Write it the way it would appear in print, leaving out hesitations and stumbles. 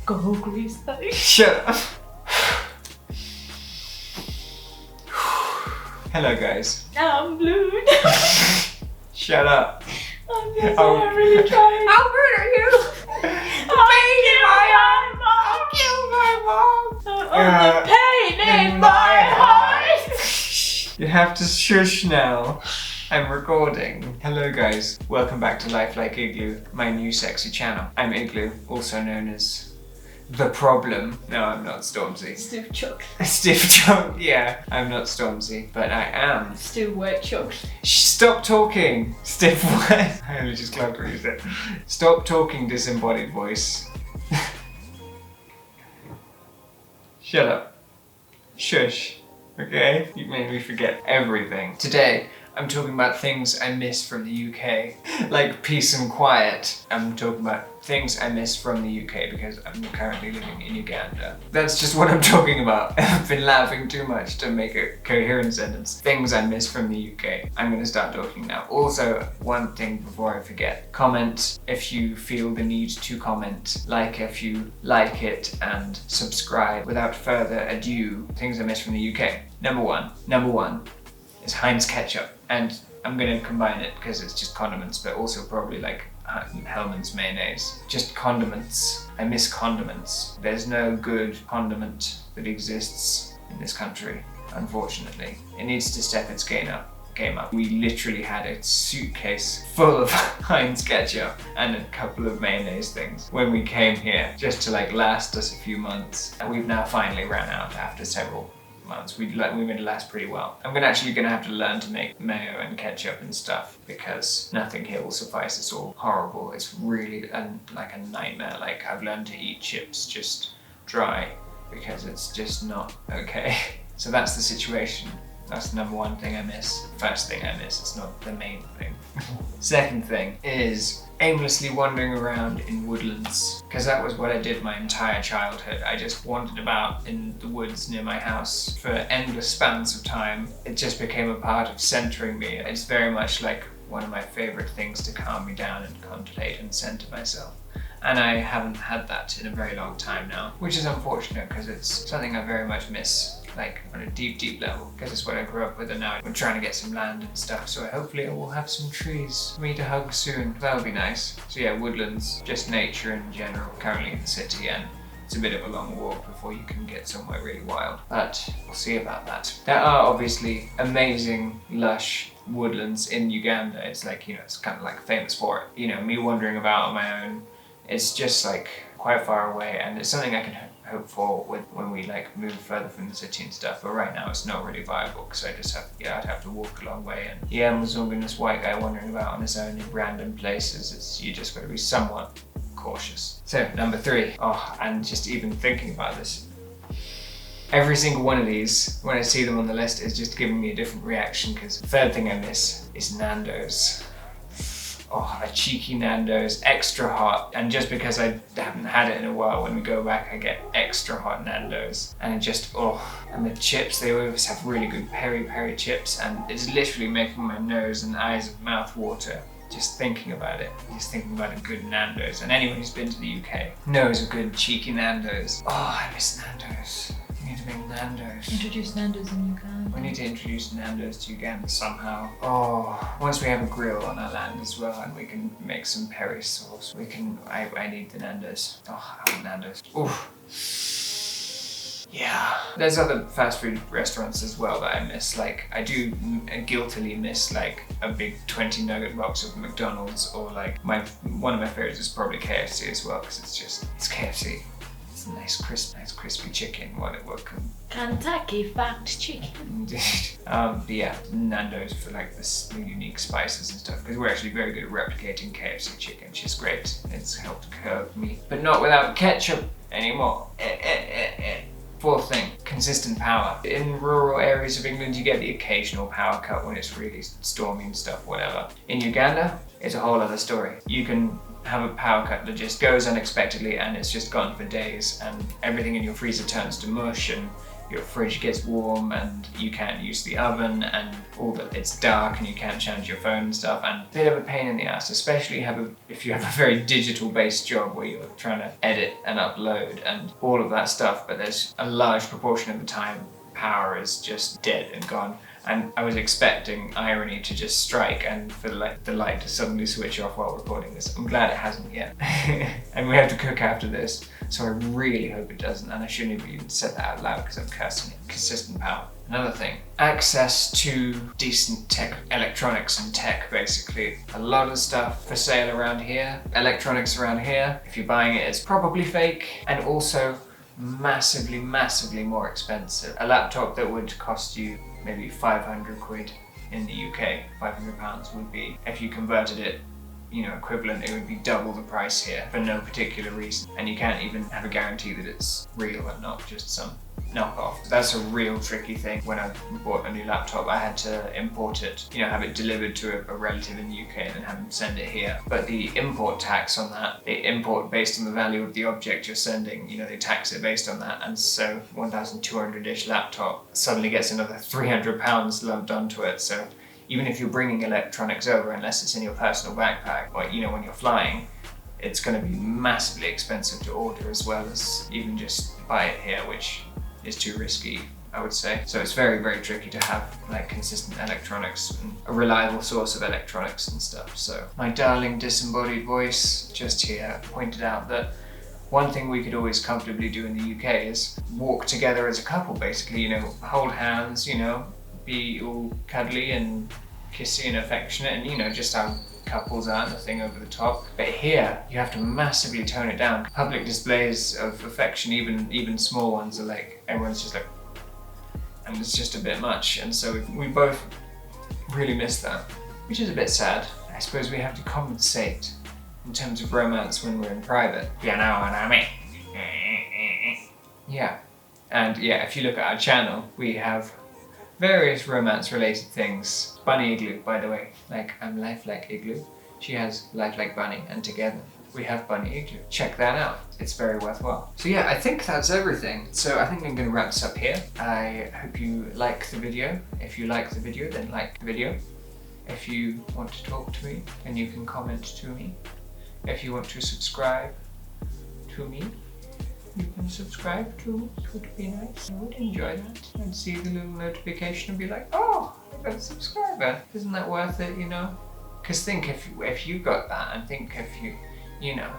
Go grease that. Shut up. Hello guys. I'm blue. Shut up. I'm just I'm really trying. I'll murder you. I'll kill my mom. Oh, the pain in my heart. You have to shush now. I'm recording. Hello guys, welcome back to Life Like Igloo, my new sexy channel. I'm Igloo, also known as The Problem. No, I'm not Stormzy. Stiff chocolate. Stiff chocolate, yeah. I'm not Stormzy, but I am. Still wet chocolate. Stop talking, stiff wet. I only just clocked what you said. Stop talking, disembodied voice. Shut up. Shush. Okay? You made me forget everything. Today, I'm talking about things I miss from the UK, like peace and quiet. I'm talking about things I miss from the UK because I'm currently living in Uganda. That's just what I'm talking about. I've been laughing too much to make a coherent sentence. Things I miss from the UK. I'm gonna start talking now. Also, one thing before I forget. Comment if you feel the need to comment. Like if you like it, and subscribe. Without further ado, things I miss from the UK. Number one is Heinz ketchup. And I'm gonna combine it because it's just condiments, but also probably like Hellmann's mayonnaise. Just condiments. I miss condiments. There's no good condiment that exists in this country, unfortunately. It needs to step its game up. We literally had a suitcase full of Heinz ketchup and a couple of mayonnaise things when we came here, just to like last us a few months. And we've now finally ran out after several months. We made it last pretty well. I'm actually gonna have to learn to make mayo and ketchup and stuff because nothing here will suffice. It's all horrible. It's really like a nightmare. Like I've learned to eat chips just dry because it's just not okay. So that's the situation. That's the number one thing I miss. First thing I miss, it's not the main thing. Second thing is aimlessly wandering around in woodlands, because that was what I did my entire childhood. I just wandered about in the woods near my house for endless spans of time. It just became a part of centering me. It's very much like one of my favorite things to calm me down and contemplate and center myself. And I haven't had that in a very long time now, which is unfortunate because it's something I very much miss, like on a deep level, because it's what I grew up with, and now I'm trying to get some land and stuff, so hopefully I will have some trees for me to hug soon. That would be nice. So yeah, woodlands, just nature in general, currently in the city, and it's a bit of a long walk before you can get somewhere really wild, but we'll see about that. There are obviously amazing, lush woodlands in Uganda. It's like, you know, it's kind of like famous for it. You know, me wandering about on my own, it's just like quite far away, and it's something I can hope for when we like move further from the city and stuff, but right now it's not really viable because I just have, I'd have to walk a long way, and yeah, I'm this white guy wandering about on his own in random places. You just got to be somewhat cautious. So number three, and just even thinking about this, every single one of these, when I see them on the list, is just giving me a different reaction, because the third thing I miss is Nando's. A cheeky Nando's, extra hot, and just because I haven't had it in a while, when we go back I get extra hot Nando's, and it just, and the chips, they always have really good peri chips, and it's literally making my nose and eyes and mouth water just thinking about it, just thinking about a good Nando's. And anyone who's been to the UK knows a good cheeky Nando's. I miss Nando's. We need to make Nando's. Introduce Nando's in Uganda. We need to introduce Nando's to Uganda somehow. Once we have a grill on our land as well, and we can make some peri sauce, I need the Nando's. I want Nando's. Yeah. There's other fast food restaurants as well that I miss. Like, I do guiltily miss like a big 20 nugget box of McDonald's, or like one of my favorites is probably KFC as well, because it's KFC. It's a nice crispy chicken. What can Kentucky Fried Chicken. Indeed. But yeah, Nando's for like the unique spices and stuff, because we're actually very good at replicating KFC chicken, which is great. It's helped curb me, but not without ketchup anymore. Fourth thing, consistent power. In rural areas of England, you get the occasional power cut when it's really stormy and stuff, whatever. In Uganda, it's a whole other story. You can have a power cut that just goes unexpectedly and it's just gone for days, and everything in your freezer turns to mush, and your fridge gets warm and you can't use the oven, and all that it's dark and you can't charge your phone and stuff, and a bit of a pain in the ass, especially if you have a very digital based job where you're trying to edit and upload and all of that stuff, but there's a large proportion of the time power is just dead and gone. And I was expecting irony to just strike and for the light to suddenly switch off while recording this. I'm glad it hasn't yet. And we have to cook after this, so I really hope it doesn't, and I shouldn't have even said that out loud because I'm cursing it. Consistent power. Another thing, access to decent tech, electronics and tech basically. A lot of stuff for sale around here. Electronics around here, if you're buying it, it's probably fake, and also massively, massively more expensive. A laptop that would cost you maybe 500 quid in the UK, 500 pounds would be, if you converted it, you know, equivalent, it would be double the price here for no particular reason. And you can't even have a guarantee that it's real and not just some knockoff. That's a real tricky thing. When I bought a new laptop, I had to import it, you know, have it delivered to a relative in the UK and then have them send it here. But the import tax on that, they import based on the value of the object you're sending, you know, they tax it based on that. And so 1,200-ish laptop suddenly gets another 300 pounds lumped onto it. So even if you're bringing electronics over, unless it's in your personal backpack, or, you know, when you're flying, it's going to be massively expensive to order as well as even just buy it here, which is too risky, I would say. So it's very, very tricky to have like consistent electronics and a reliable source of electronics and stuff. So my darling disembodied voice just here pointed out that one thing we could always comfortably do in the UK is walk together as a couple, basically, you know, hold hands, you know, be all cuddly and kissy and affectionate, and you know, just how couples are, nothing over the top. But here, you have to massively tone it down. Public displays of affection, even small ones, are like, everyone's just like, and it's just a bit much. And so we both really miss that, which is a bit sad. I suppose we have to compensate in terms of romance when we're in private. You know what I mean? Yeah. And yeah, if you look at our channel, we have various romance related things. Bunny Igloo, by the way. Like, I'm life like Igloo. She has life like Bunny, and together we have Bunny Igloo. Check that out. It's very worthwhile. So yeah, I think that's everything. So I think I'm going to wrap this up here. I hope you like the video. If you like the video, then like the video. If you want to talk to me, then you can comment to me. If you want to subscribe to me, you can subscribe to me. It would be nice. I would enjoy that. I'd see the little notification and be like, oh, I got a subscriber. Isn't that worth it, you know? Because think if you got that, and think if you know,